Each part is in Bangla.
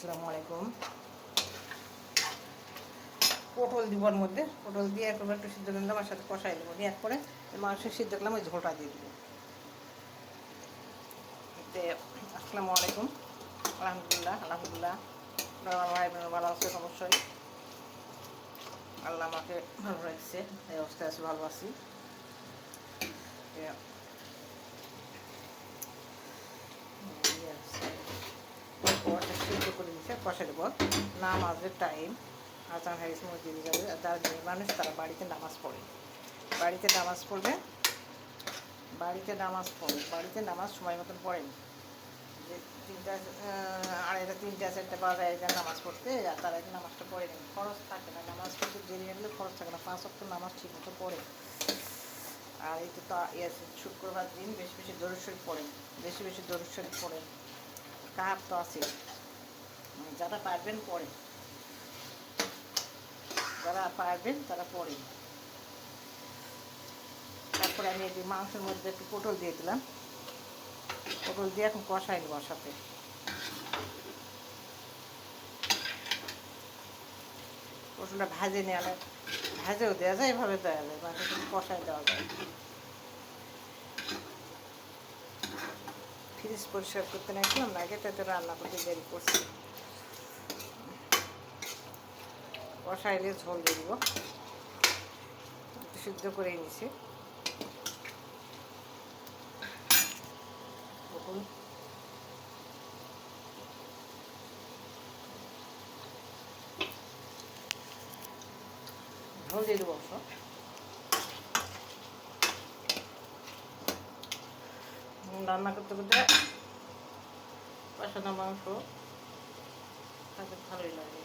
আসসালামু আলাইকুম। পটল দিবার মধ্যে পটল দিয়ে একবার একটু সিদ্ধ করে আমার সাথে কষাই দেবো, দিয়ে পরে মাংসের সিদ্ধ করলাম, ওই ঝোলটা দিয়ে দেবো। আসসালামু আলাইকুম। আলহামদুলিল্লাহ আলহামদুলিল্লাহ, ভাই বোন ভালো আছে অবশ্যই। আল্লাহ আমাকে ভালো রাখছে, এই অবস্থায় আছি, ভালো আছি। সিদ্ধ করে দিচ্ছে, কষা দেবো। নামাজের টাইম, আজান হারিস মসজিদ যাবে, যারা মেয়ে মানুষ তারা বাড়িতে নামাজ পড়ে, বাড়িতে নামাজ পড়বে, বাড়িতে নামাজ সময় মতন পড়েন। যে 3টা 2:30 3টা 4টা বাজে একজন নামাজ পড়তে, আর তারা একজন নামাজটা পড়ে নেই, খরচ থাকে না, নামাজ পড়তে দেরি হলে খরচ থাকে না, 5 ওয়াক্ত নামাজ ঠিক মতো পড়ে। আর এই তো শুক্রবার দিন বেশি বেশি দরুদ শরীফ পড়েন, বেশি বেশি দরুদ শরীফ পড়েন। কাহাব তো আছে, যারা পারবেন পড়েন, যারা পারবেন তারা পড়েন। তারপরে আমি এই মাংসের মধ্যে একটু পটল দিয়ে দিলাম, পটল দিয়ে এখন কষাই নেব সাথে। পটলটা ভাজে নেওয়া, ভাজেও দেওয়া যায়, এভাবে দেওয়া যায়, মাংস কষাই দেওয়া যায়। ফ্রিজ পরিষ্কার করতে নিয়েছিলাম না, এটাতে রান্না করতে দেরি করছি। কষাইলে ঝোল দিয়ে দিব, একটু সিদ্ধ করে নিয়েছি। ঝোল দিয়ে দেবো অবশ্য। রান্না করতে করতে কষানো মাংস তাদের ভালোই লাগে।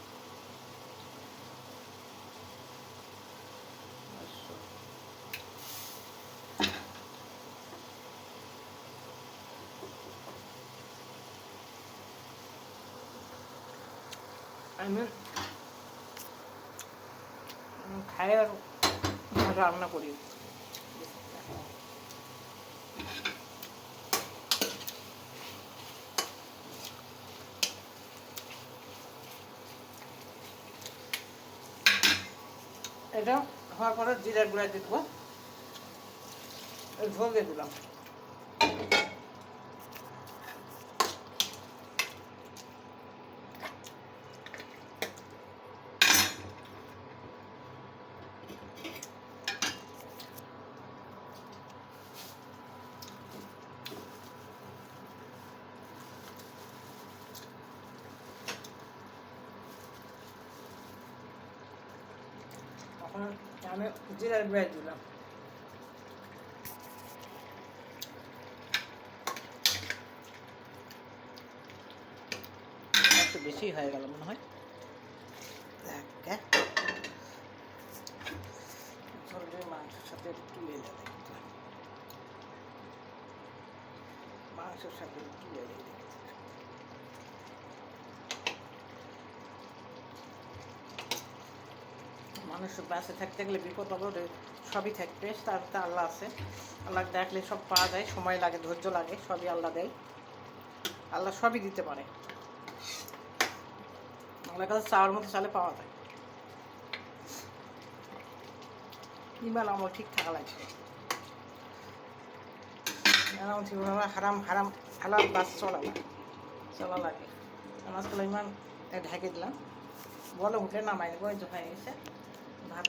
আমি খাই আর রান্না করি। এটা হওয়ার পরে জিরার গুঁড়া দিয়ে দেবো, ঝোল দিয়ে দিলাম। আমি জিরার গুঁড়া দিলাম। একটু বেশি হয়ে গেল মনে হয়, মাংসের সাথে তুলে দেবে, মাংসের সাথে তুলে দেবে। মানুষ বাসে থাকতে গেলে বিপদ আপদে সবই থাকবে, তার তো আল্লাহ আছে, আল্লাহ দেখলে সব পাওয়া যায়, সময় লাগে, ধৈর্য লাগে, সবই আল্লাহ দেয়, আল্লাহ সবই দিতে পারে। আল্লাহ কাছে চাওয়ার মতো চালে পাওয়া যায়। ইমান আমল ঠিক থাকা লাগবে, হারাম হারাম হালাল বাস চলা লাগে। নামাজ কালে ইমান ঢেকে দিলাম, বলে উঠে নামাই নেবো, এই যে হয়ে গেছে ভাত।